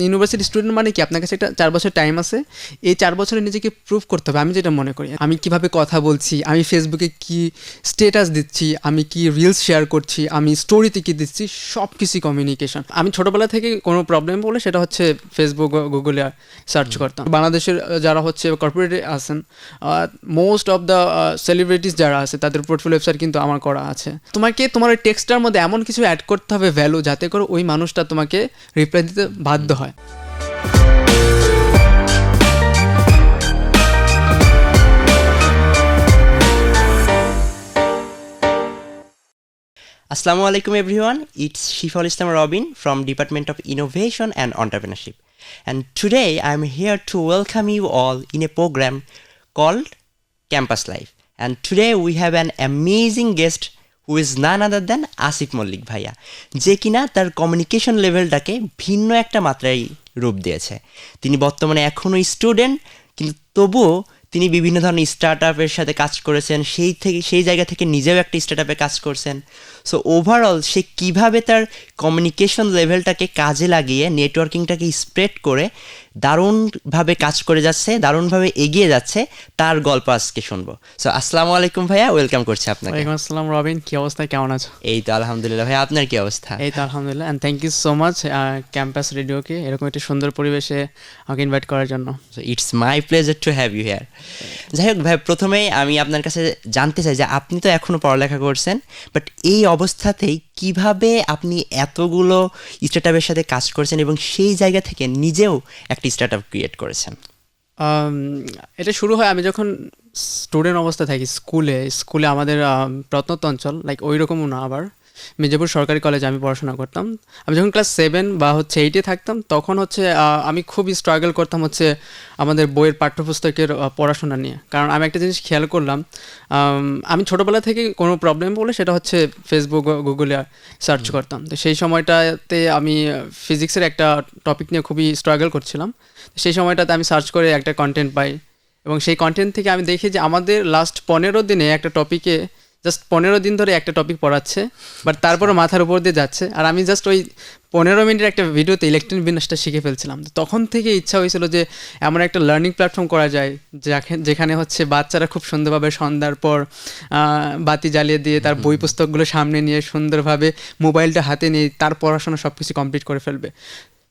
University student মানে কি আপনার কাছে একটা 4 বছর টাইম আছে। এই 4 বছরে নিজেকে প্রুভ করতে হবে। আমি যেটা মনে করি, আমি কিভাবে কথা বলছি, আমি ফেসবুকে কি স্ট্যাটাস দিচ্ছি, আমি কি রিলস শেয়ার করছি, আমি স্টোরিতে কি দিচ্ছি, সব কিছুই কমিউনিকেশন। আমি ছোটোবেলা থেকে কোনো প্রবলেম বলে সেটা হচ্ছে ফেসবুক গুগলে সার্চ করতাম। বাংলাদেশের যারা হচ্ছে কর্পোরেটে আছেন, মোস্ট অফ দ্য সেলিব্রিটিস যারা আছে তাদের পোর্টফোলিও ওয়েবসাইট কিন্তু আমার করা আছে। তোমাকে তোমার ওই টেক্সটার মধ্যে এমন কিছু অ্যাড করতে হবে ভ্যালু, যাতে করে ওই মানুষটা তোমাকে রিপ্লাই দিতে বাধ্য হয়। Assalamu alaikum everyone, it's Shifal Islam Robin from Department of Innovation and Entrepreneurship, and today I'm here to welcome you all in a program called Campus Life. And today we have an amazing guest who is none other than Asif Mollik ভাইয়া, যে কিনা তার communication লেভেলটাকে ভিন্ন একটা মাত্রায় রূপ দিয়েছে। তিনি বর্তমানে এখনও স্টুডেন্ট, কিন্তু তবুও তিনি বিভিন্ন ধরনের স্টার্টআপের সাথে কাজ করেছেন, সেই জায়গা থেকে নিজেও একটা স্টার্টআপে কাজ করছেন। সো ওভারঅল সে কীভাবে তার কমিউনিকেশন লেভেলটাকে কাজে লাগিয়ে নেটওয়ার্কিংটাকে স্প্রেড করে দারুণভাবে কাজ করে যাচ্ছে, দারুণভাবে এগিয়ে যাচ্ছে, তার গল্প আজকে শুনবো। সো আসসালামু আলাইকুম ভাইয়া, ওয়েলকাম করছি আপনাকে। ওয়ালাইকুম আসসালাম রবিন, কী অবস্থা, কেমন আছো? এই তো আলহামদুলিল্লাহ ভাইয়া, আপনার কি অবস্থা? এই তো আলহামদুলিল্লাহ, and thank you so much campus রেডিওকে এরকম একটি সুন্দর পরিবেশে আমাকে ইনভাইট করার জন্য। So it's my pleasure to have you here. যাই হোক ভাই, প্রথমেই আমি আপনার কাছে জানতে চাই যে আপনি তো এখনও পড়ালেখা করছেন, বাট এই অবস্থাতেই কিভাবে আপনি এতগুলো স্টার্টআপের সাথে কাজ করেছেন এবং সেই জায়গা থেকে নিজেও একটা স্টার্টআপ ক্রিয়েট করেছেন? এটা শুরু হয় আমি যখন স্টুডেন্ট অবস্থা থাকি স্কুলে আমাদের প্রত্যন্ত অঞ্চল, লাইক ওই রকমও না, আবার মির্জাপুর সরকারি কলেজে আমি পড়াশোনা করতাম। আমি যখন ক্লাস 7 বা 8-এ থাকতাম, তখন আমি খুবই স্ট্রাগল করতাম আমাদের বইয়ের পাঠ্যপুস্তকের পড়াশোনা নিয়ে। কারণ আমি একটা জিনিস খেয়াল করলাম, আমি ছোটোবেলা থেকে কোনো প্রবলেম বলে সেটা হচ্ছে ফেসবুক গুগলে সার্চ করতাম। তো সেই সময়টাতে আমি ফিজিক্সের একটা টপিক নিয়ে খুবই স্ট্রাগল করছিলাম। সেই সময়টাতে আমি সার্চ করে একটা কন্টেন্ট পাই, এবং সেই কন্টেন্ট থেকে আমি দেখি যে আমাদের লাস্ট 15 দিনে একটা টপিকে জাস্ট 15 দিন ধরে একটা টপিক পড়াচ্ছে, বাট তারপরে মাথার উপর দিয়ে যাচ্ছে, আর আমি জাস্ট ওই 15 মিনিটের একটা ভিডিওতে ইলেকট্রনিক বিন্যাসটা শিখে ফেলছিলাম। তখন থেকে ইচ্ছা হয়েছিল যে এমন একটা লার্নিং প্ল্যাটফর্ম করা যায় যেখানে বাচ্চারা খুব সুন্দরভাবে সন্ধ্যার পর বাতি জ্বালিয়ে দিয়ে তার বই পুস্তকগুলো সামনে নিয়ে সুন্দরভাবে মোবাইলটা হাতে নিয়ে তার পড়াশোনা সব কিছু কমপ্লিট করে ফেলবে।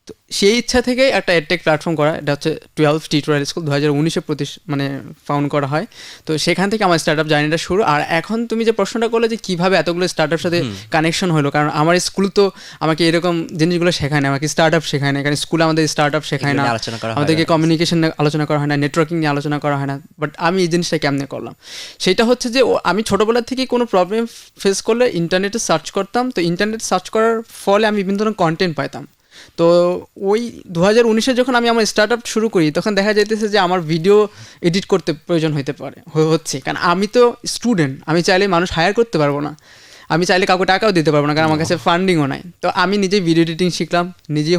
তো সেই ইচ্ছা থেকে একটা এডটেক প্ল্যাটফর্ম করা, এটা হচ্ছে 12 টিউটোরিয়াল স্কুল, 2019-এ ফাউন্ড করা হয়। তো সেখান থেকে আমার স্টার্টআপ জার্নিটা শুরু। আর এখন তুমি যে প্রশ্নটা করলে যে কীভাবে এতগুলো স্টার্টআপের সাথে কানেকশন হলো, কারণ আমার স্কুল তো আমাকে এরকম জিনিসগুলো শেখায় না, আমাকে স্টার্টআপ শেখায় না, কারণ স্কুলে আমাদের স্টার্টআপ শেখায় না, আমাদেরকে কমিউনিকেশন নিয়ে আলোচনা করা হয় না, নেটওয়ার্কিং নিয়ে আলোচনা করা হয় না। বাট আমি এই জিনিসটা কেমনে করলাম, সেটা হচ্ছে যে আমি ছোটোবেলা থেকেই কোনো প্রবলেম ফেস করলে ইন্টারনেটে সার্চ করতাম। তো ইন্টারনেট সার্চ করার ফলে আমি বিভিন্ন ধরনের কন্টেন্ট পাইতাম। তো ওই 2019-এ যখন আমি আমার স্টার্টআপ শুরু করি, তখন দেখা যাইতেছে যে আমার ভিডিও এডিট করতে প্রয়োজন হচ্ছে, কারণ আমি তো স্টুডেন্ট, আমি চাইলে মানুষ হায়ার করতে পারবো না, আমি চাইলে কাউকে টাকাও দিতে পারবো না, কারণ আমার কাছে ফান্ডিংও নাই। তো আমি নিজেই ভিডিও এডিটিং শিখলাম, নিজেই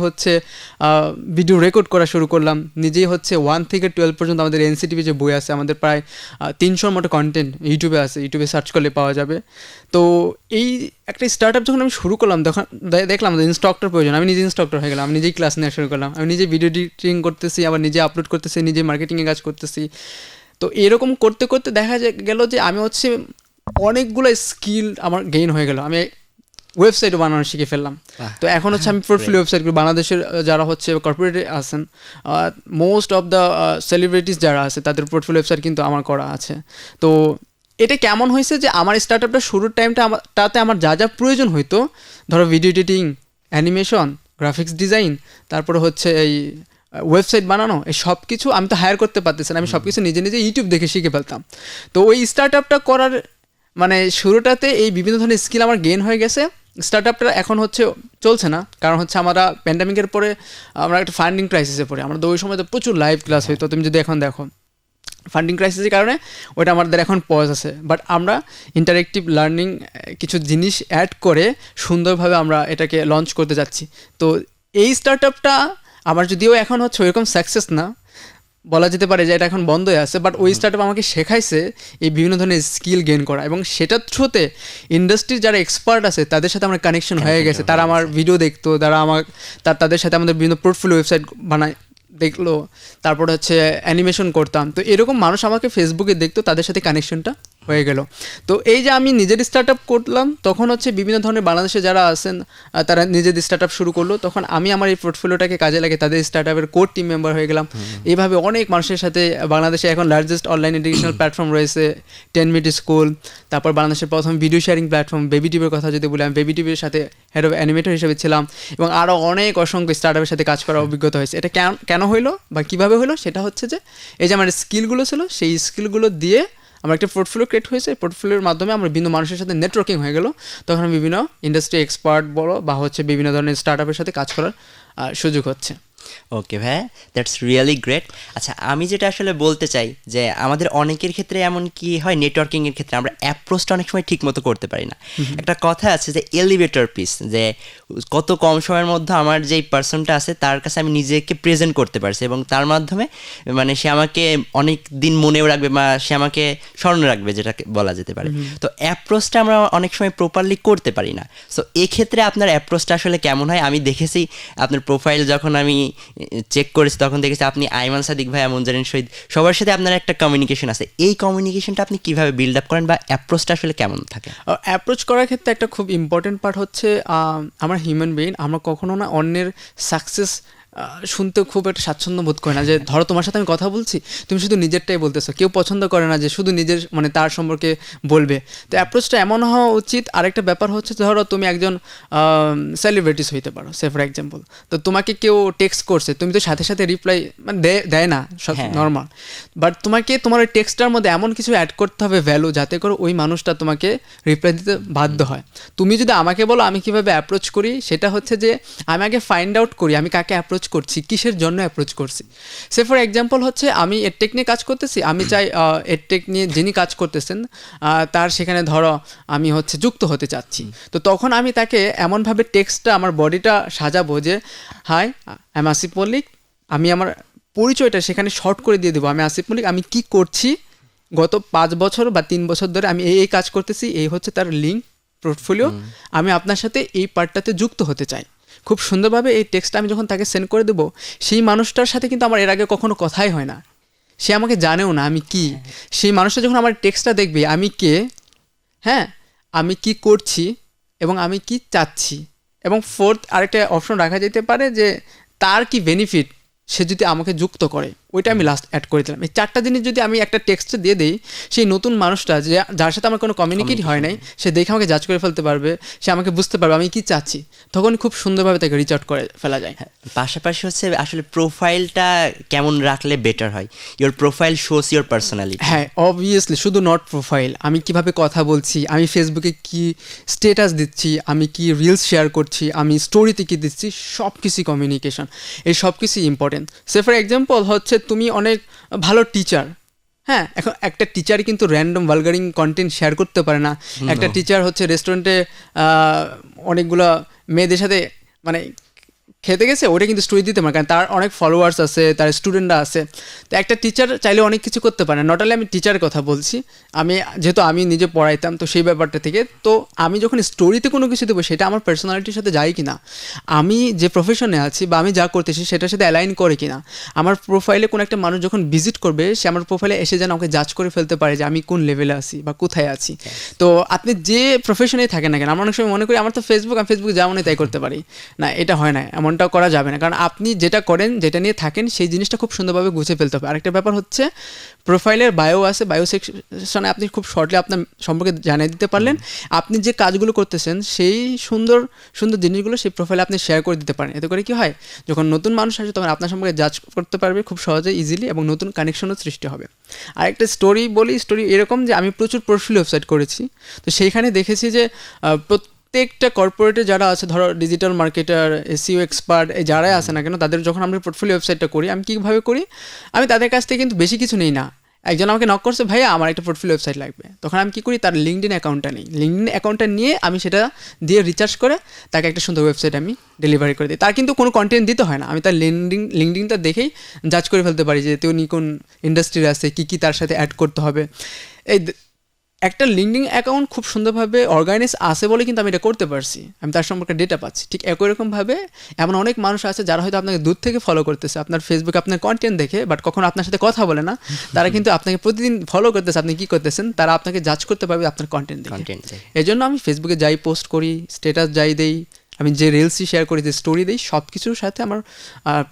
ভিডিও রেকর্ড করা শুরু করলাম, নিজেই 1 থেকে 12 পর্যন্ত আমাদের এনসিটিভি যে বই আছে, আমাদের প্রায় 300-র মতো কন্টেন্ট ইউটিউবে আছে, ইউটিউবে সার্চ করলে পাওয়া যাবে। তো এই একটা স্টার্টআপ যখন আমি শুরু করলাম, তখন দেখলাম যে ইনস্ট্রাক্টর প্রয়োজন, আমি নিজে ইনস্ট্রাক্টর হয়ে গেলাম, আমি নিজেই ক্লাস নেওয়া শুরু করলাম, আমি নিজে ভিডিও এডিটিং করতেছি, আবার নিজে আপলোড করতেছি, নিজে মার্কেটিংয়ে কাজ করতেছি। তো এরকম করতে করতে দেখা গেল যে আমি অনেকগুলো স্কিল আমার গেইন হয়ে গেল, আমি ওয়েবসাইটও বানানো শিখে ফেললাম। তো এখন আমি পোর্টফোলিও ওয়েবসাইটগুলো, বাংলাদেশের যারা কর্পোরেটে আছেন, মোস্ট অফ দ্য সেলিব্রিটিস যারা আছে তাদের পোর্টফোলিও ওয়েবসাইট কিন্তু আমার করা আছে। তো এটা কেমন হয়েছে যে আমার স্টার্টআপটা শুরুর টাইমটাতে আমার যা যা প্রয়োজন হইতো, ধরো video editing, animation, graphics design, তারপরে এই ওয়েবসাইট বানানো, এই সব কিছু আমি তো হায়ার করতে পারতেছি না, আমি সব কিছু নিজে নিজে ইউটিউব দেখে শিখে ফেলতাম। তো ওই স্টার্টআপটা করার শুরুটাতে এই বিভিন্ন ধরনের স্কিল আমার গেইন হয়ে গেছে। স্টার্টআপটা এখন চলছে না, কারণ আমরা প্যান্ডামিকের পরে আমরা একটা ফান্ডিং ক্রাইসিসে পড়ি। আমরা তো ওই সময় তো প্রচুর লাইভ ক্লাস হইতো, তুমি যদি এখন দেখো ফান্ডিং ক্রাইসিসের কারণে ওটা আমাদের এখন পজ আছে। বাট আমরা ইন্টারেক্টিভ লার্নিং কিছু জিনিস অ্যাড করে সুন্দরভাবে আমরা এটাকে লঞ্চ করতে যাচ্ছি। তো এই স্টার্টআপটা আমার যদিও এখন ওইরকম সাকসেস না, বলা যেতে পারে যে এটা এখন বন্ধই আছে, বাট ওই স্টার্ট আপ আমাকে শেখাইছে এই বিভিন্ন ধরনের স্কিল গেইন করা, এবং সেটার থ্রুতে ইন্ডাস্ট্রির যারা এক্সপার্ট আছে তাদের সাথে আমার কানেকশন হয়ে গেছে। তারা আমার ভিডিও দেখতো, তারা আমার তাদের সাথে আমাদের বিভিন্ন পোর্টফোলিও ওয়েবসাইট বানায় দেখলো, তারপর হচ্ছে অ্যানিমেশন করতাম। তো এরকম মানুষ আমাকে ফেসবুকে দেখতো, তাদের সাথে কানেকশনটা হয়ে গেল। তো এই যে আমি নিজের স্টার্ট আপ করলাম, তখন হচ্ছে বিভিন্ন ধরনের বাংলাদেশে যারা আছেন তারা নিজেদের স্টার্ট আপ শুরু করলো, তখন আমি আমার এই পোর্টফোলিওটাকে কাজে লাগে তাদের স্টার্ট আপের কোর টিম মেম্বার হয়ে গেলাম। এইভাবে অনেক মানুষের সাথে, বাংলাদেশে এখন লার্জেস্ট অনলাইন এডুকেশনাল প্ল্যাটফর্ম রয়েছে 10 মিনিট স্কুল, তারপর বাংলাদেশের প্রথম ভিডিও শেয়ারিং প্ল্যাটফর্ম বেবি টিভির কথা যদি বলি, আমি বেবি টিভির সাথে হেড অফ অ্যানিমেটর হিসেবে ছিলাম, এবং আরও অনেক অসংখ্য স্টার্ট আপের সাথে কাজ করার অভিজ্ঞতা হয়েছে। এটা কেন হইলো বা কীভাবে হলো, সেটা হচ্ছে যে এই যে আমার স্কিলগুলো ছিল, সেই স্কিলগুলো দিয়ে আমার একটা পোর্টফোলিও ক্রিয়েট হয়েছে। পোর্টফোলিওর মাধ্যমে আমার বিভিন্ন মানুষের সাথে নেটওয়ার্কিং হয়ে গেল, তখন বিভিন্ন ইন্ডাস্ট্রি এক্সপার্ট বলো বা হচ্ছে বিভিন্ন ধরনের স্টার্ট আপের সাথে কাজ করার সুযোগ হচ্ছে। ওকে ভাই, দ্যাটস রিয়েলি গ্রেট। আচ্ছা, আমি যেটা আসলে বলতে চাই যে আমাদের অনেকের ক্ষেত্রে এমন কি হয়, নেটওয়ার্কিংয়ের ক্ষেত্রে আমরা অ্যাপ্রোচটা অনেক সময় ঠিক মতো করতে পারি না। একটা কথা আছে যে এলিভেটর পিস, যে কত কম সময়ের মধ্যে আমার যেই পার্সনটা আছে তার কাছে আমি নিজেকে প্রেজেন্ট করতে পারছি, এবং তার মাধ্যমে মানে সে আমাকে অনেক দিন মনেও রাখবে বা সে আমাকে স্মরণ রাখবে, যেটা বলা যেতে পারে। তো অ্যাপ্রোচটা আমরা অনেক সময় প্রপারলি করতে পারি না। সো এক্ষেত্রে আপনার অ্যাপ্রোচটা আসলে কেমন হয়? আমি দেখেছি আপনার প্রোফাইল যখন আমি চেক করেছি তখন দেখেছি আপনি আইমান সাদিক ভাই, মুনজারিন শহীদ, সবার সাথে আপনার একটা কমিউনিকেশন আছে। এই কমিউনিকেশনটা আপনি কিভাবে বিল্ড আপ করেন বা অ্যাপ্রোচটা আসলে কেমন থাকে? অ্যাপ্রোচ করার ক্ষেত্রে একটা খুব ইম্পর্টেন্ট পার্ট হচ্ছে আমরা হিউম্যান বিইং, আমরা কখনো না অন্যের সাকসেস শুনতে খুব একটা স্বাচ্ছন্দ্য বোধ করে না। যে ধরো তোমার সাথে আমি কথা বলছি, তুমি শুধু নিজেরটাই বলতেছো, কেউ পছন্দ করে না যে শুধু নিজের মানে তার সম্পর্কে বলবে। তো অ্যাপ্রোচটা এমন হওয়া উচিত। আরেকটা ব্যাপার হচ্ছে, ধরো তুমি একজন সেলিব্রিটিস হইতে পারো, সে ফর এক্সাম্পল, তো তোমাকে কেউ টেক্সট করছে, তুমি তো সাথে সাথে রিপ্লাই মানে দেয় না, সব নর্মাল, বাট তোমাকে তোমার ওই টেক্সটটার মধ্যে এমন কিছু অ্যাড করতে হবে ভ্যালু, যাতে করে ওই মানুষটা তোমাকে রিপ্লাই দিতে বাধ্য হয়। তুমি যদি আমাকে বলো আমি কীভাবে অ্যাপ্রোচ করি, সেটা হচ্ছে যে আমি আগে ফাইন্ড আউট করি আমি কাকে অ্যাপ্রোচ করছি, কিসের জন্য অ্যাপ্রোচ করছি। সে ফর এক্সাম্পল হচ্ছে আমি এডটেক নিয়ে কাজ করতেছি, আমি চাই এডটেক নিয়ে যিনি কাজ করতেছেন তার সেখানে ধরো আমি হচ্ছে যুক্ত হতে চাচ্ছি। তো তখন আমি তাকে এমনভাবে টেক্সটটা আমার বডিটা সাজাবো যে hi I am Asif Mallick, আমি আমার পরিচয়টা সেখানে শর্ট করে দিয়ে দেবো, আমি আসিফ মল্লিক, আমি কি করছি গত 5 বছর বা 3 বছর ধরে আমি এই কাজ করতেছি, এই হচ্ছে তার লিঙ্ক পোর্টফোলিও, আমি আপনার সাথে এই পার্টটাতে যুক্ত হতে চাই। খুব সুন্দরভাবে এই টেক্সটটা আমি যখন তাকে সেন্ড করে দেবো, সেই মানুষটার সাথে কিন্তু আমার এর আগে কখনো কথাই হয় না, সে আমাকে জানেও না আমি কি। সেই মানুষটা যখন আমার টেক্সটটা দেখবে, আমি কে, হ্যাঁ, আমি কি করছি এবং আমি কি চাচ্ছি, এবং ফোর্থ আরেকটা অপশন রাখা যেতে পারে যে তার কি বেনিফিট সে যদি আমাকে যুক্ত করে, ওইটা আমি লাস্ট অ্যাড করে দিলাম। এই 4টা জিনিস যদি আমি একটা টেক্সটে দিয়ে দিই, সেই নতুন মানুষটা যে যার সাথে আমার কোনো কমিউনিকেট হয় নাই, সে দেখে আমাকে জাজ করে ফেলতে পারবে, সে আমাকে বুঝতে পারবে আমি কি চাচ্ছি, তখন খুব সুন্দরভাবে তাকে রিচ আউট করে ফেলা যায়। পাশাপাশি হচ্ছে আসলে প্রোফাইলটা কেমন রাখলে বেটার হয়? Your profile shows your personality. হ্যাঁ, অবভিয়াসলি, শুধু নট প্রোফাইল, আমি কিভাবে কথা বলছি, আমি ফেসবুকে কি স্টেটাস দিচ্ছি, আমি কি রিলস শেয়ার করছি, আমি স্টোরিতে কি দিচ্ছি, সব কিছুই কমিউনিকেশন, এই সব কিছুই ইম্পর্টেন্ট। সে ফর এক্সাম্পল হচ্ছে তুমি অনেক ভালো টিচার, হ্যাঁ, এখন একটা টিচার কিন্তু র্যান্ডম ভালগারিং কন্টেন্ট শেয়ার করতে পারে না। একটা টিচার হচ্ছে রেস্টুরেন্টে অনেকগুলো মেয়েদের সাথে মানে খেতে গেছে, ওটা কিন্তু স্টোরি দিতে পারে, কারণ তার অনেক ফলোয়ার্স আছে, তার স্টুডেন্টরা আছে। তো একটা টিচার চাইলে অনেক কিছু করতে পারে, নট অনলি আমি টিচারের কথা বলছি, আমি যেহেতু আমি নিজে পড়াইতাম, তো সেই ব্যাপারটা থেকে তো আমি যখন স্টোরিতে কোনো কিছু দেবো, সেটা আমার পার্সোনালিটির সাথে যায় কি না, আমি যে প্রফেশনে আছি বা আমি যা করতেছি সেটার সাথে অ্যালাইন করে কি না। আমার প্রোফাইলে কোনো একটা মানুষ যখন ভিজিট করবে, সে আমার প্রোফাইলে এসে যেন আমাকে জাজ করে ফেলতে পারে যে আমি কোন লেভেলে আছি বা কোথায় আছি। তো আপনি যে প্রফেশনেই থাকেন না কেন, আমরা অনেক সময় মনে করি আমার তো ফেসবুক, আমি ফেসবুকে যা মনে তাই করতে পারি, না, এটা হয় না, এমনটাও করা যাবে না। কারণ আপনি যেটা করেন, যেটা নিয়ে থাকেন, সেই জিনিসটা খুব সুন্দরভাবে গুছিয়ে ফেলতে হবে। আরেকটা ব্যাপার হচ্ছে প্রোফাইলের বায়ো আছে, বায়ো সেকশনে আপনি খুব শর্টলি আপনার সম্পর্কে জানিয়ে দিতে পারলেন, আপনি যে কাজগুলো করতেছেন সেই সুন্দর সুন্দর জিনিসগুলো সেই প্রোফাইলে আপনি শেয়ার করে দিতে পারেন। এতে করে কি হয়, যখন নতুন মানুষ আসে তখন আপনার সম্পর্কে জাজ করতে পারবে খুব সহজে, ইজিলি, এবং নতুন কানেকশনও সৃষ্টি হবে। আরেকটা স্টোরি বলি, স্টোরি এরকম যে আমি প্রচুর পোর্টফোলিও ওয়েবসাইট করেছি, তো সেইখানে দেখেছি যে প্রত্যেকটা কর্পোরেটে যারা আছে, ধরো ডিজিটাল মার্কেটার, এসইও এক্সপার্ট, এই যারাই আছে না কেন, তাদের যখন আমরা পোর্টফোলিও ওয়েবসাইটটা করি, আমি কীভাবে করি, আমি তাদের কাছ থেকে কিন্তু বেশি কিছু নেই না, একজন আমাকে নক করছে, ভাইয়া আমার একটা পোর্টফোলিও ওয়েবসাইট লাগবে। তখন আমি কী করি, তার লিঙ্কডিন অ্যাকাউন্টটা নিই, লিঙ্কডিন অ্যাকাউন্টটা নিয়ে আমি সেটা দিয়ে রিচার্জ করে তাকে একটা সুন্দর ওয়েবসাইট আমি ডেলিভারি করে দিই। তার কিন্তু কোনো কন্টেন্ট দিতে হয় না, আমি তার লিঙ্কডিনটা দেখেই জাজ করে ফেলতে পারি যে তিনি কোন ইন্ডাস্ট্রির আছে, কী কী তার সাথে অ্যাড করতে হবে। এই একটা লিঙ্কডিন অ্যাকাউন্ট খুব সুন্দরভাবে অর্গানাইজ আছে বলে কিন্তু আমি এটা করতে পারছি, আমি তার সম্পর্কে ডেটা পাচ্ছি। ঠিক একই রকমভাবে এমন অনেক মানুষ আছে যারা হয়তো আপনাকে দূর থেকে ফলো করতেছে, আপনার ফেসবুকে আপনার কন্টেন্ট দেখে, বাট কখনো আপনার সাথে কথা বলে না। তারা কিন্তু আপনাকে প্রতিদিন ফলো করতেছে, আপনি কী করতেছেন, তারা আপনাকে জাজ করতে পারবে আপনার কন্টেন্ট দেখে। এই জন্য আমি ফেসবুকে যাই পোস্ট করি, স্ট্যাটাস যাই দেই, আমি যে রিলসই শেয়ার করি, যে স্টোরি দিই, সব কিছুর সাথে আমার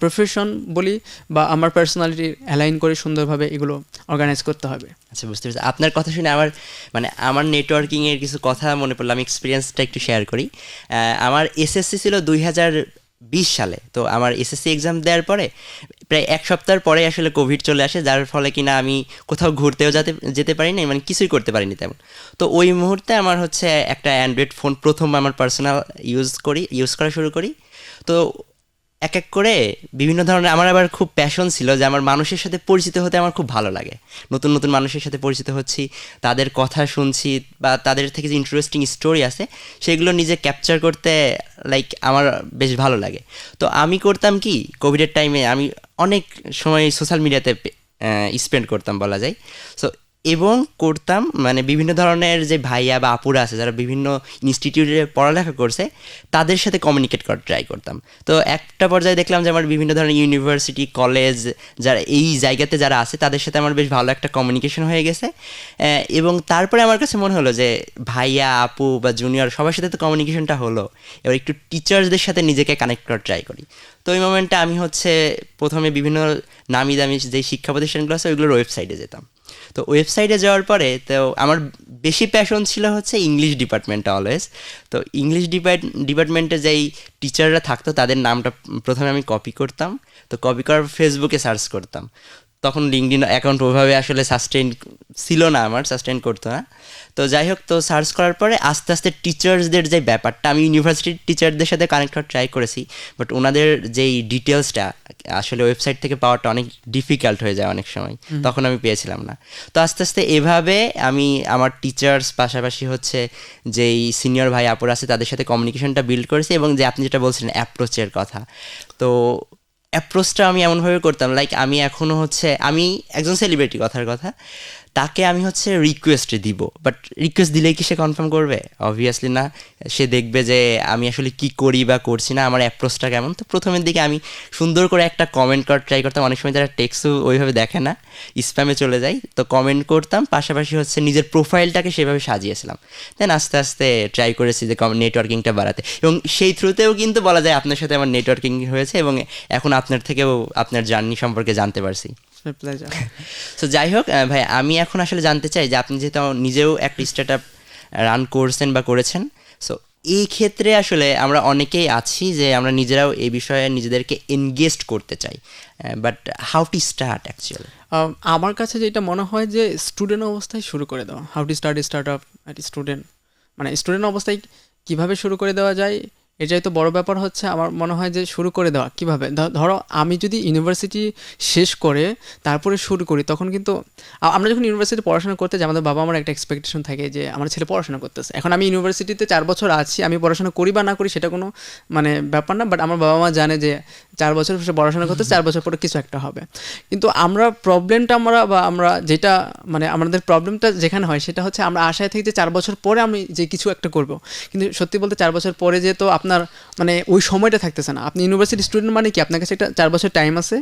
প্রফেশন বলি বা আমার পার্সোনালিটি অ্যালাইন করে সুন্দরভাবে এগুলো অর্গানাইজ করতে হবে। আচ্ছা, বুঝতে পেরেছি। আপনার কথা শুনে আমার নেটওয়ার্কিংয়ের কিছু কথা মনে পড়লো, আমি এক্সপিরিয়েন্সটা একটু শেয়ার করি। আমার এসএসসি ছিল 2020 সালে। তো আমার এসএসসি এক্সাম দেওয়ার পরে প্রায় এক সপ্তাহ পরে আসলে কোভিড চলে আসে, যার ফলে কিনা আমি কোথাও ঘুরতেও যেতে পারি না, মানে কিছুই করতে পারিনি তেমন। তো ওই মুহূর্তে আমার হচ্ছে একটা অ্যান্ড্রয়েড ফোন প্রথম আমার পার্সোনাল ইউজ করা শুরু করি। তো এক এক করে বিভিন্ন ধরনের, আমার আবার খুব প্যাশন ছিল যে আমার মানুষের সাথে পরিচিত হতে আমার খুব ভালো লাগে। নতুন নতুন মানুষের সাথে পরিচিত হচ্ছি, তাদের কথা শুনছি বা তাদের থেকে যে ইন্টারেস্টিং স্টোরি আছে সেগুলো নিজে ক্যাপচার করতে আমার বেশ ভালো লাগে। তো আমি করতাম কি, কোভিডের টাইমে আমি অনেক সময় সোশ্যাল মিডিয়াতে স্পেন্ড করতাম বলা যায়। সো এবং করতাম মানে বিভিন্ন ধরনের যে ভাইয়া বা আপুরা আছে যারা বিভিন্ন ইনস্টিটিউটে পড়ালেখা করছে, তাদের সাথে কমিউনিকেট করার ট্রাই করতাম। তো একটা পর্যায়ে দেখলাম যে আমার বিভিন্ন ধরনের ইউনিভার্সিটি, কলেজ যারা এই জায়গাতে যারা আছে তাদের সাথে আমার বেশ ভালো একটা কমিউনিকেশন হয়ে গেছে। এবং তারপরে আমার কাছে মনে হলো যে ভাইয়া, আপু বা জুনিয়র সবার সাথে তো কমিউনিকেশনটা হলো, এবার একটু টিচার্সদের সাথে নিজেকে কানেক্ট করার ট্রাই করি। তো ওই মোমেন্টে আমি প্রথমে বিভিন্ন নামি দামি যে শিক্ষা প্রতিষ্ঠানগুলো আছে ওইগুলোর ওয়েবসাইটে যেতাম। তো ওয়েবসাইটে যাওয়ার পরে তো আমার বেশি প্যাশন ছিল ইংলিশ ডিপার্টমেন্টটা অলওয়েজ। তো ইংলিশ ডিপার্টমেন্টে যেই টিচাররা থাকতো তাদের নামটা প্রথমে আমি কপি করতাম। তো কপি করার ফেসবুকে সার্চ করতাম। তখন লিঙ্কডিন অ্যাকাউন্ট ওইভাবে আসলে সাস্টেইন ছিল না, আমার সাস্টেইন করতো না। তো যাই হোক, তো সার্চ করার পরে আস্তে আস্তে টিচার্সদের যে ব্যাপারটা, আমি ইউনিভার্সিটির টিচারদের সাথে কানেক্ট করার ট্রাই করেছি, বাট ওনাদের যেই ডিটেলসটা আসলে ওয়েবসাইট থেকে পাওয়াটা অনেক ডিফিকাল্ট হয়ে যায় অনেক সময়, তখন আমি পেয়েছিলাম না। তো আস্তে আস্তে এভাবে আমি আমার টিচার্স পাশাপাশি যেই সিনিয়র ভাই আপুর আছে তাদের সাথে কমিউনিকেশনটা বিল্ড করেছি। এবং যে আপনি যেটা বলছিলেন অ্যাপ্রোচের কথা, তো অ্যাপ্রোচটা আমি এমনভাবে করতাম আমি এখনও আমি একজন সেলিব্রিটি কথার কথা, তাকে আমি রিকোয়েস্ট দিব, বাট রিকোয়েস্ট দিলেই কি সে কনফার্ম করবে? অবভিয়াসলি না। সে দেখবে যে আমি আসলে কি করি বা করছি না, আমার অ্যাপ্রোচটা কেমন। তো প্রথমের দিকে আমি সুন্দর করে একটা কমেন্ট করার ট্রাই করতাম। অনেক সময় তারা টেক্সটও ওইভাবে দেখে না, স্প্যামে চলে যায়। তো কমেন্ট করতাম, পাশাপাশি নিজের প্রোফাইলটাকে সেভাবে সাজিয়েছিলাম। দেন আস্তে আস্তে ট্রাই করেছি যে নেটওয়ার্কিংটা বাড়াতে, এবং সেই থ্রুতেও কিন্তু বলা যায় আপনার সাথে আমার নেটওয়ার্কিং হয়েছে, এবং এখন আপনার থেকেও আপনার জার্নি সম্পর্কে জানতে পারছি। সো যাই হোক ভাই, আমি এখন আসলে জানতে চাই যে আপনি যেহেতু নিজেও একটা স্টার্টআপ রান করছেন বা করেছেন, সো এই ক্ষেত্রে আসলে আমরা অনেকেই আছি যে আমরা নিজেরাও এই বিষয়ে নিজেদেরকে এনগেজ করতে চাই, but how to start actually? আমার কাছে যেটা মনে হয় যে স্টুডেন্ট অবস্থায় শুরু করে দেওয়া, how to startup at student, মানে স্টুডেন্ট অবস্থায় কীভাবে শুরু করে দেওয়া যায়, এটাই তো বড় ব্যাপার আমার মনে হয় যে শুরু করে দেওয়া কীভাবে। ধরো আমি যদি ইউনিভার্সিটি শেষ করে তারপরে শুরু করি, তখন কিন্তু আমরা যখন ইউনিভার্সিটি পড়াশোনা করতে যাই, আমাদের বাবা আমার একটা এক্সপেকটেশন থাকে যে আমার ছেলে পড়াশোনা করতেছে। এখন আমি ইউনিভার্সিটিতে 4 বছর আছি, আমি পড়াশোনা করি বা না করি সেটা কোনো মানে ব্যাপার না, বাট আমার বাবা মা জানে যে 4 বছর সে পড়াশোনা করতে, 4 বছর পরে কিছু একটা হবে। কিন্তু আমরা যেটা মানে আমাদের প্রবলেমটা যেখানে হয় সেটা আমরা আশায় থাকি যে 4 বছর পরে আমি যে কিছু একটা করব, কিন্তু সত্যি বলতে 4 বছর পরে যে তো আপনার মানে ওই সময়টা থাকতেছে না। আপনি ইউনিভার্সিটি স্টুডেন্ট মানে কি, আপনার কাছে একটা 4 বছর টাইম আছে,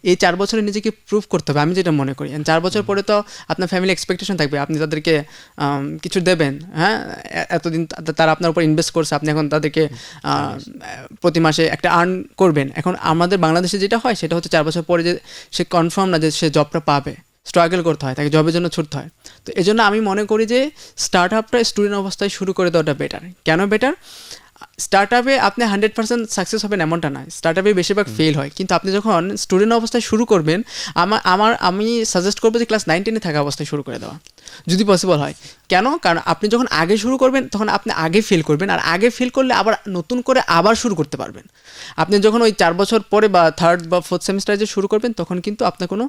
এই 4 বছরে নিজেকে প্রুভ করতে হবে, আমি যেটা মনে করি। 4 বছর পরে তো আপনার ফ্যামিলি এক্সপেকটেশন থাকবে, আপনি তাদেরকে কিছু দেবেন। হ্যাঁ, এতদিন তারা আপনার উপর ইনভেস্ট করছে, আপনি এখন তাদেরকে প্রতি মাসে একটা আর্ন করবেন। এখন আমাদের বাংলাদেশে যেটা হয় সেটা 4 বছর পরে যে সে কনফার্ম না যে সে জবটা পাবে, স্ট্রাগল করতে হয়, তাকে জবের জন্য ছুটতে হয়। তো এই জন্য আমি মনে করি যে স্টার্টআপটা স্টুডেন্ট অবস্থায় শুরু করে দেওয়াটা বেটার। কেন বেটার? স্টার্টআপে আপনি 100% সাকসেস হবেন এমনটা নয়, স্টার্টআপে বেশিরভাগ ফেল হয়। কিন্তু আপনি যখন স্টুডেন্ট অবস্থায় শুরু করবেন, আমি সাজেস্ট করবো যে ক্লাস 9-10 থাকা অবস্থায় শুরু করে দেওয়া। যদি পসিবল হয়। কেন? কারণ আপনি যখন আগে শুরু করবেন তখন আপনি আগে ফেল করবেন, আর আগে ফেল করলে আবার নতুন করে আবার শুরু করতে পারবেন। আপনি যখন ওই 4 বছর পরে বা 3rd বা 4th সেমিস্টারে যে শুরু করবেন তখন কিন্তু আপনার কোনো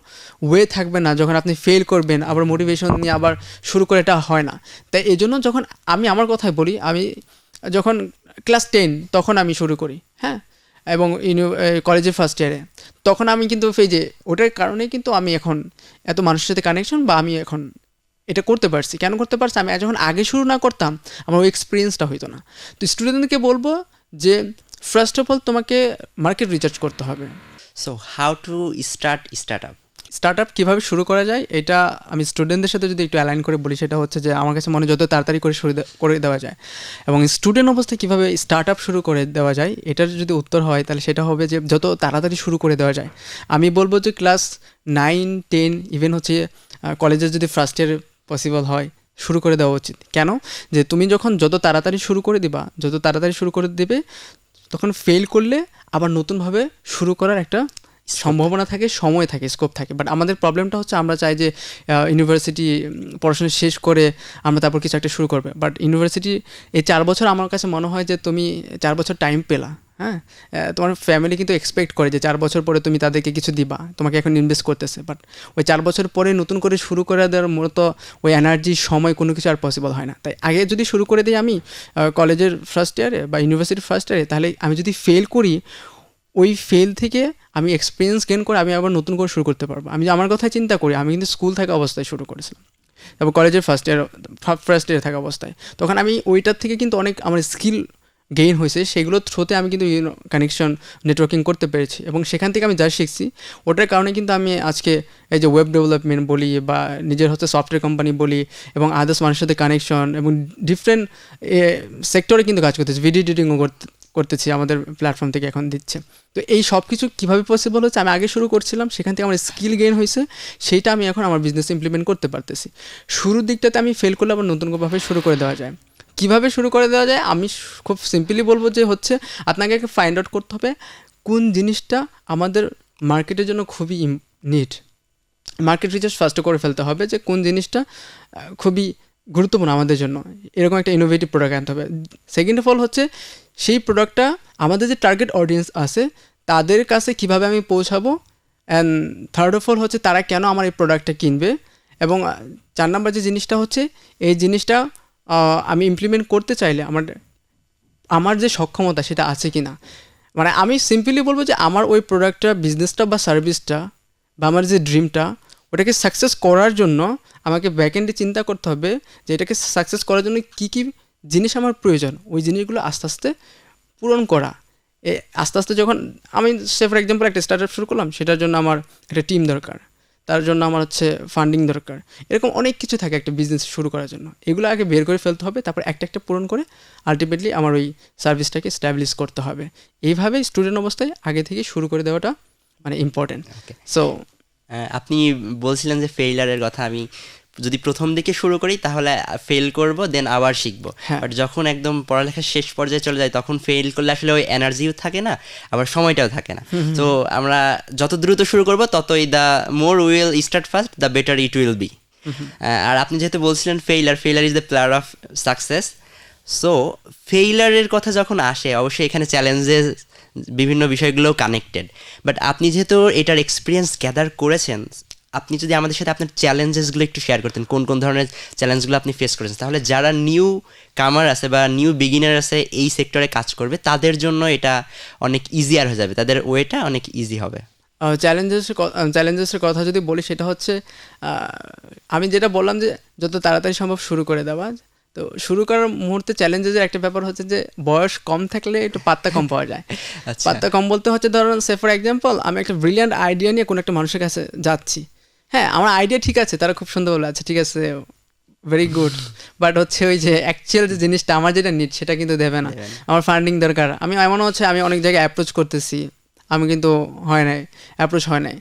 ওয়ে থাকবে না, যখন আপনি ফেল করবেন আবার মোটিভেশন নিয়ে আবার শুরু করে, এটা হয় না। তাই এই জন্য যখন আমি আমার কথাই বলি, আমি যখন ক্লাস 10 তখন আমি শুরু করি, হ্যাঁ, এবং কলেজের ফার্স্ট ইয়ারে, তখন আমি কিন্তু এই যে ওটার কারণেই কিন্তু আমি এখন এত মানুষের সাথে কানেকশন, বা আমি এখন এটা করতে পারছি। কেন করতে পারছি? আমি যখন আগে শুরু না করতাম আমার ওই এক্সপিরিয়েন্সটা হইতো না। তো স্টুডেন্টদেরকে বলবো যে ফার্স্ট অফ অল তোমাকে মার্কেট রিসার্চ করতে হবে। So how to start up? Start up কীভাবে শুরু করা যায় এটা আমি স্টুডেন্টদের সাথে যদি একটু অ্যালাইন করে বলি, সেটা হচ্ছে যে আমার কাছে মনে যত তাড়াতাড়ি করে করে দেওয়া যায়, এবং স্টুডেন্ট অবস্থায় কীভাবে স্টার্ট আপ শুরু করে দেওয়া যায় এটার যদি উত্তর হয় তাহলে সেটা হবে যে যত তাড়াতাড়ি শুরু করে দেওয়া যায়। আমি বলবো যে ক্লাস 9, 10 ইভেন হচ্ছে কলেজের যদি ফার্স্ট ইয়ার পসিবল হয় শুরু করে দেওয়া উচিত। কেন? যে তুমি যখন যত তাড়াতাড়ি শুরু করে দিবা, যত তাড়াতাড়ি শুরু করে দেবে, তখন ফেল করলে আবার নতুনভাবে শুরু করার একটা সম্ভাবনা থাকে, সময় থাকে, স্কোপ থাকে। বাট আমাদের প্রবলেমটা হচ্ছে আমরা চাই যে ইউনিভার্সিটি পড়াশোনা শেষ করে আমরা তারপর কিছু একটা শুরু করবে। বাট ইউনিভার্সিটি এই 4 বছর আমার কাছে মনে হয় যে তুমি 4 বছর টাইম পেলা, হ্যাঁ, তোমার ফ্যামিলি কিন্তু এক্সপেক্ট করে যে 4 বছর পরে তুমি তাদেরকে কিছু দিবা, তোমাকে এখন ইনভেস্ট করতেছে। বাট ওই 4 বছর পরে নতুন করে শুরু করে দেওয়ার মূলত ওই এনার্জি, সময় কোনো কিছু আর পসিবল হয় না। তাই আগে যদি শুরু করে দিই আমি কলেজের ফার্স্ট ইয়ারে বা ইউনিভার্সিটির ফার্স্ট ইয়ারে, তাহলে আমি যদি ফেল করি, ওই ফেল থেকে আমি এক্সপিরিয়েন্স গেন করে আমি আবার নতুন করে শুরু করতে পারবো। আমি আমার কথাই চিন্তা করি, আমি কিন্তু স্কুল থাকা অবস্থায় শুরু করেছিলাম, তারপর কলেজের ফার্স্ট ইয়ারে থাকা অবস্থায়, তখন আমি ওইটার থেকে কিন্তু অনেক আমার স্কিল গেইন হয়েছে, সেগুলোর থ্রুতে আমি কিন্তু কানেকশন, নেটওয়ার্কিং করতে পেরেছি, এবং সেখান থেকে আমি যা শিখছি ওটার কারণে কিন্তু আমি আজকে এই যে ওয়েব ডেভেলপমেন্ট বলি বা নিজের হচ্ছে সফটওয়্যার কোম্পানি বলি, এবং আদার্স মানুষের সাথে কানেকশন, এবং ডিফারেন্ট সেক্টরে কিন্তু কাজ করতেছি, ভিডিও এডিটিংও করতেছি আমাদের প্ল্যাটফর্ম থেকে এখন দিচ্ছে। তো এই সব কিছু কীভাবে পসিবল হচ্ছে? আমি আগে শুরু করছিলাম, সেখান থেকে আমার স্কিল গেইন হয়েছে, সেইটা আমি এখন আমার বিজনেসে ইমপ্লিমেন্ট করতে পারতেছি। শুরুর দিকটাতে আমি ফেল করলে আবার নতুনভাবে শুরু করে দেওয়া যায়। কীভাবে শুরু করে দেওয়া যায় আমি খুব সিম্পলি বলবো যে হচ্ছে আপনাকে ফাইন্ড আউট করতে হবে কোন জিনিসটা আমাদের মার্কেটের জন্য খুবই নিড। মার্কেট রিসার্চ ফার্স্ট করে ফেলতে হবে যে কোন জিনিসটা খুবই গুরুত্বপূর্ণ আমাদের জন্য, এরকম একটা ইনোভেটিভ প্রোডাক্ট আনতে হবে। সেকেন্ড অফ অল হচ্ছে সেই প্রোডাক্টটা আমাদের যে টার্গেট অডিয়েন্স আছে তাদের কাছে কিভাবে আমি পৌঁছাবো, অ্যান্ড থার্ড অফ অল হচ্ছে তারা কেন আমার এই প্রোডাক্টটা কিনবে, এবং 4 নাম্বার যে জিনিসটা হচ্ছে এই জিনিসটা আমি ইমপ্লিমেন্ট করতে চাইলে আমার যে সক্ষমতা সেটা আছে কি না। মানে আমি সিম্পলি বলবো যে আমার ওই প্রোডাক্টটা, বিজনেসটা বা সার্ভিসটা বা আমার যে ড্রিমটা, ওটাকে সাকসেস করার জন্য আমাকে ব্যাকএন্ডে চিন্তা করতে হবে যে এটাকে সাকসেস করার জন্য কী কী জিনিস আমার প্রয়োজন, ওই জিনিসগুলো আস্তে আস্তে পূরণ করা। আস্তে আস্তে যখন আমি ফর এক্সাম্পল একটা স্টার্ট আপ শুরু করলাম, সেটার জন্য আমার একটা টিম দরকার, তার জন্য আমার হচ্ছে ফান্ডিং দরকার, এরকম অনেক কিছু থাকে একটা বিজনেস শুরু করার জন্য। এগুলো আগে বের করে ফেলতে হবে, তারপর একটা একটা পূরণ করে আলটিমেটলি আমার ওই সার্ভিসটাকে স্ট্যাবলিশ করতে হবে। এইভাবে স্টুডেন্ট অবস্থায় আগে থেকে শুরু করে দেওয়াটা মানে ইম্পর্টেন্ট। সো আপনি বলছিলেন যে ফেইলারের কথা, আমি যদি প্রথম দিকে শুরু করি তাহলে ফেল করব, দেন আবার শিখবো। বাট যখন একদম পড়ালেখার শেষ পর্যায়ে চলে যায় তখন ফেল করলে আসলে ওই এনার্জিও থাকে না, আবার সময়টাও থাকে না। তো আমরা যত দ্রুত শুরু করব ততই the more will start first, the better it will be. আর আপনি যেহেতু বলছিলেন failure is the player of success, so ফেইলারের কথা যখন আসে অবশ্যই এখানে চ্যালেঞ্জেস, বিভিন্ন বিষয়গুলোও কানেক্টেড। বাট আপনি যেহেতু এটার এক্সপিরিয়েন্স গ্যাদার করেছেন, আপনি যদি আমাদের সাথে আপনার চ্যালেঞ্জেসগুলো একটু শেয়ার করতেন, কোন কোন ধরনের চ্যালেঞ্জগুলো আপনি ফেস করেছেন, তাহলে যারা নিউ কামার আছে বা নিউ বিগিনার আছে এই সেক্টরে কাজ করবে তাদের জন্য এটা অনেক ইজিয়ার হয়ে যাবে, তাদের ওয়েটা অনেক ইজি হবে। চ্যালেঞ্জেসের কথা যদি বলি, সেটা হচ্ছে আমি যেটা বললাম যে যত তাড়াতাড়ি সম্ভব শুরু করে দেওয়া। তো শুরু করার মুহূর্তে চ্যালেঞ্জের একটা ব্যাপার হচ্ছে যে বয়স কম থাকলে একটু পাত্তা কম পাওয়া যায়। পাত্তা কম বলতে হচ্ছে ধরুন ফর এক্সাম্পল আমি একটা ব্রিলিয়ান্ট আইডিয়া নিয়ে কোনো একটা মানুষের কাছে যাচ্ছি, হ্যাঁ আমার আইডিয়া ঠিক আছে, তারা খুব সুন্দর বলে আছে, ঠিক আছে ভেরি গুড, বাট হচ্ছে ওই যে অ্যাকচুয়াল যে জিনিসটা আমার যেটা নিড সেটা কিন্তু দেবে না, আমার ফান্ডিং দরকার। আমি এমনও হচ্ছে আমি অনেক জায়গায় অ্যাপ্রোচ করতেছি, আমি কিন্তু হয় নাই, অ্যাপ্রোচ হয় নাই।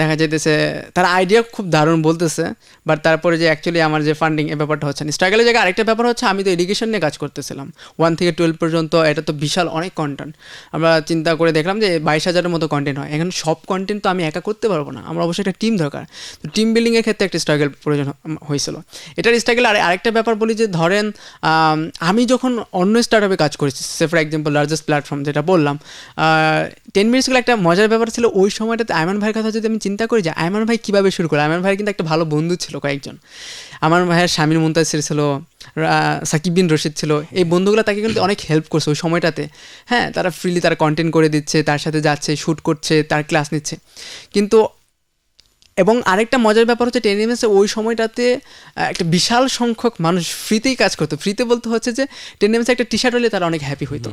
দেখা যাইতেছে তার আইডিয়া খুব দারুণ বলতেছে, বাট তারপরে যে অ্যাকচুয়ালি আমার যে ফান্ডিং এই ব্যাপারটা হচ্ছে না। স্ট্রাগলের জায়গায় আরেকটা ব্যাপার হচ্ছে, আমি তো এডুকেশন নিয়ে কাজ করতেছিলাম 1 থেকে 12 পর্যন্ত, এটা তো বিশাল অনেক কন্টেন্ট। আমরা চিন্তা করে দেখলাম যে 22,000-এর মতো কন্টেন্ট হয়, এখন সব কন্টেন্ট তো আমি একা করতে পারবো না, আমার অবশ্যই একটা টিম দরকার। তো টিম বিল্ডিংয়ের ক্ষেত্রে একটা স্ট্রাগল প্রয়োজন হয়েছিল। এটার স্ট্রাগল আরেকটা ব্যাপার বলি যে ধরেন আমি যখন অন্য স্টার্টআপে কাজ করেছি, সে ফর এক্সাম্পল লার্জেস্ট প্ল্যাটফর্ম যেটা বললাম, 10 মিনিটসগুলো একটা মজার ব্যাপার ছিল। ওই সময়টাতে আয়মান ভাইয়ের কথা যদি আমি চিন্তা করি যে আয়মান ভাই কীভাবে শুরু করে, আয়মান ভাইয়ের কিন্তু একটা ভালো বন্ধু ছিল কয়েকজন। আমার ভাইয়ের শামীম মুনতাসির ছিল, সাকিব বিন রশিদ ছিল, এই বন্ধুগুলো তাকে কিন্তু অনেক হেল্প করছে ওই সময়টাতে। হ্যাঁ, তারা ফ্রিলি তারা কন্টেন্ট করে দিচ্ছে, তার সাথে যাচ্ছে, শ্যুট করছে, তার ক্লাস নিচ্ছে। কিন্তু এবং আরেকটা মজার ব্যাপার হচ্ছে 10 এমএসে ওই সময়টাতে একটা বিশাল সংখ্যক মানুষ ফ্রিতেই কাজ করতো। ফ্রিতে বলতে হচ্ছে যে 10 এমএসে একটা টি শার্ট হলে তারা অনেক হ্যাপি হইতো।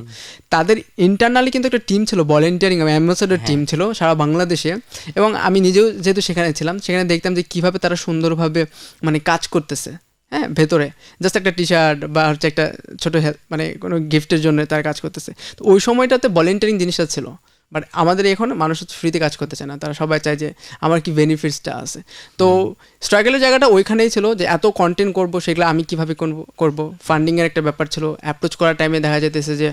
তাদের ইন্টারনালি কিন্তু একটা টিম ছিল, ভলেন্টিয়ারিং অ্যাম্বাসেডর টিম ছিল সারা বাংলাদেশে। এবং আমি নিজেও যেহেতু সেখানে ছিলাম, সেখানে দেখতাম যে কীভাবে তারা সুন্দরভাবে মানে কাজ করতেছে। হ্যাঁ, ভেতরে জাস্ট একটা টি শার্ট বা হচ্ছে একটা ছোটো মানে কোনো গিফটের জন্য তারা কাজ করতেছে। তো ওই সময়টাতে ভলেন্টিয়ারিং জিনিসটা ছিল। বাট আমাদের এখন মানুষ ফ্রিতে কাজ করতে চায় না, তারা সবাই চায় যে আমার কি বেনিফিটসটা আছে। তো স্ট্রাগলের জায়গাটা ওইখানেই ছিল যে এত কন্টেন্ট করবো, সেগুলো আমি কীভাবে করবো। ফান্ডিংয়ের একটা ব্যাপার ছিল, অ্যাপ্রোচ করার টাইমে দেখা যেতেছে যে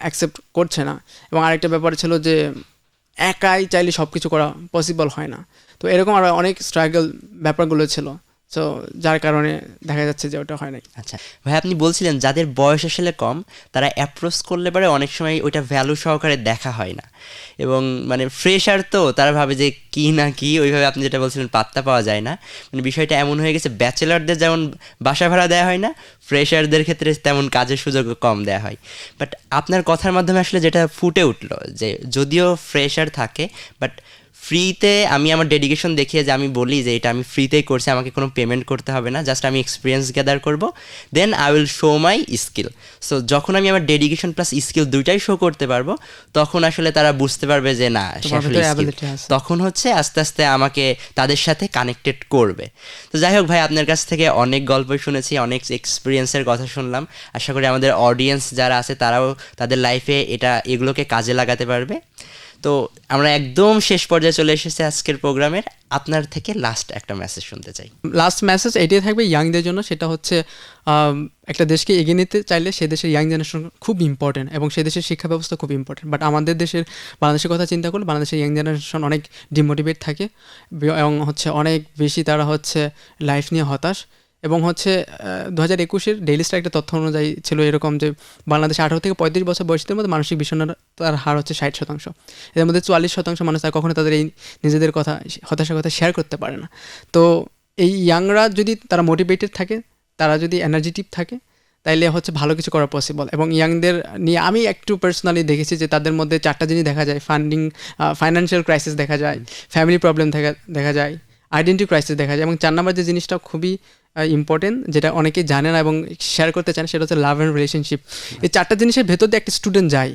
অ্যাকসেপ্ট করছে না। এবং আরেকটা ব্যাপার ছিল যে একাই চাইলে সব কিছু করা পসিবল হয় না। তো এরকম আরও অনেক স্ট্রাগল ব্যাপারগুলো ছিল, সো যার কারণে দেখা যাচ্ছে যে ওটা হয় নাই। আচ্ছা ভাই, আপনি বলছিলেন যাদের বয়স আসলে কম তারা অ্যাপ্রোচ করলে পরে অনেক সময় ওইটা ভ্যালু সহকারে দেখা হয় না, এবং মানে ফ্রেশার তো তারা ভাবে যে কি না কি, ওইভাবে আপনি যেটা বলছিলেন পাত্তা পাওয়া যায় না। মানে বিষয়টা এমন হয়ে গেছে, ব্যাচেলারদের যেমন বাসা ভাড়া দেওয়া হয় না, ফ্রেশারদের ক্ষেত্রে তেমন কাজের সুযোগও কম দেওয়া হয়। বাট আপনার কথার মাধ্যমে আসলে যেটা ফুটে উঠলো যে যদিও ফ্রেশার থাকে, বাট ফ্রিতে আমি আমার ডেডিকেশন দেখিয়ে যে আমি বলি যে এটা আমি ফ্রিতেই করছি, আমাকে কোনো পেমেন্ট করতে হবে না, জাস্ট আমি এক্সপিরিয়েন্স গ্যাদার করবো, then I will show my skill. So যখন আমি আমার ডেডিকেশন প্লাস স্কিল দুইটাই শো করতে পারবো, তখন আসলে তারা বুঝতে পারবে যে না সে আসলে স্কিল, তখন হচ্ছে আস্তে আস্তে আমাকে তাদের সাথে কানেক্টেড করবে। তো যাই হোক ভাই, আপনার কাছ থেকে অনেক গল্প শুনেছি, অনেক এক্সপিরিয়েন্সের কথা শুনলাম। আশা করি আমাদের অডিয়েন্স যারা আছে তারাও তাদের লাইফে এগুলোকে কাজে লাগাতে পারবে। তো আমরা একদম শেষ পর্যায়ে চলে এসেছি আজকের প্রোগ্রামের। আপনার থেকে লাস্ট একটা মেসেজ শুনতে চাই। লাস্ট মেসেজ এটাই থাকবে ইয়াংদের জন্য, সেটা হচ্ছে একটা দেশকে এগিয়ে নিতে চাইলে সে দেশের ইয়াং জেনারেশন খুব ইম্পর্টেন্ট এবং সে দেশের শিক্ষা ব্যবস্থা খুব ইম্পর্টেন্ট। বাট আমাদের দেশের বাংলাদেশের কথা চিন্তা করলে বাংলাদেশের ইয়াং জেনারেশন অনেক ডিমোটিভেট থাকে এবং হচ্ছে অনেক বেশি তারা হচ্ছে লাইফ নিয়ে হতাশ। এবং হচ্ছে 2021-এর ডেইলি স্টার একটা তথ্য অনুযায়ী ছিল এরকম যে বাংলাদেশে 18 থেকে 35 বছর বয়সীদের মধ্যে মানসিক বিষণ্ণতার হার হচ্ছে 60%। এর মধ্যে 44% মানুষ তারা কখনো তাদের এই নিজেদের কথা হতাশার কথা শেয়ার করতে পারে না। তো এই ইয়াংরা যদি তারা মোটিভেটেড থাকে, তারা যদি এনার্জেটিক থাকে, তাইলে হচ্ছে ভালো কিছু করা পসিবল। এবং ইয়াংদের নিয়ে আমি একটু পার্সোনালি দেখেছি যে তাদের মধ্যে 4টা জিনিস দেখা যায়: ফাইন্যান্সিয়াল ক্রাইসিস দেখা যায়, ফ্যামিলি প্রবলেম দেখা যায়, আইডেন্টি ক্রাইসিস দেখা যায়, এবং 4 নম্বর যে জিনিসটা খুবই ইম্পর্টেন্ট, যেটা অনেকেই জানে না এবং শেয়ার করতে চান, সেটা হচ্ছে লাভ অ্যান্ড রিলেশনশিপ। এই 4টা জিনিসের ভেতর দিয়ে একটা স্টুডেন্ট যায়,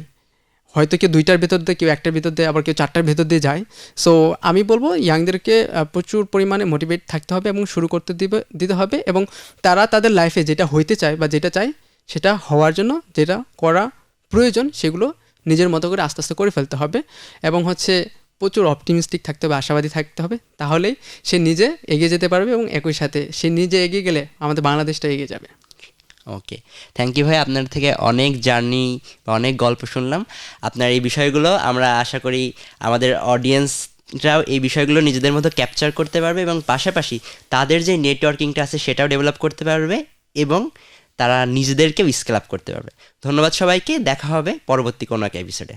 হয়তো কেউ 2টার ভেতর দিয়ে, কেউ 1টার ভেতর দিয়ে, আবার কেউ 4টার ভেতর দিয়ে যায়। সো আমি বলবো ইয়াংদেরকে প্রচুর পরিমাণে মোটিভেট থাকতে হবে এবং শুরু করতে দিতে হবে, এবং তারা তাদের লাইফে যেটা হইতে চায় বা যেটা চায় সেটা হওয়ার জন্য যেটা করা প্রয়োজন সেগুলো নিজের মতো করে আস্তে আস্তে করে ফেলতে হবে। এবং হচ্ছে প্রচুর অপটিমিস্টিক থাকতে হবে, আশাবাদী থাকতে হবে, তাহলেই সে নিজে এগিয়ে যেতে পারবে এবং একই সাথে সে নিজে এগিয়ে গেলে আমাদের বাংলাদেশটা এগিয়ে যাবে। ওকে, থ্যাংক ইউ ভাই, আপনার থেকে অনেক জার্নি বা অনেক গল্প শুনলাম। আপনার এই বিষয়গুলো আমরা আশা করি আমাদের অডিয়েন্সরাও এই বিষয়গুলো নিজেদের মতো ক্যাপচার করতে পারবে এবং পাশাপাশি তাদের যে নেটওয়ার্কিংটা আছে সেটাও ডেভেলপ করতে পারবে এবং তারা নিজেদেরকেও স্কেল আপ করতে পারবে। ধন্যবাদ সবাইকে, দেখা হবে পরবর্তী কোনো এক এপিসোডে।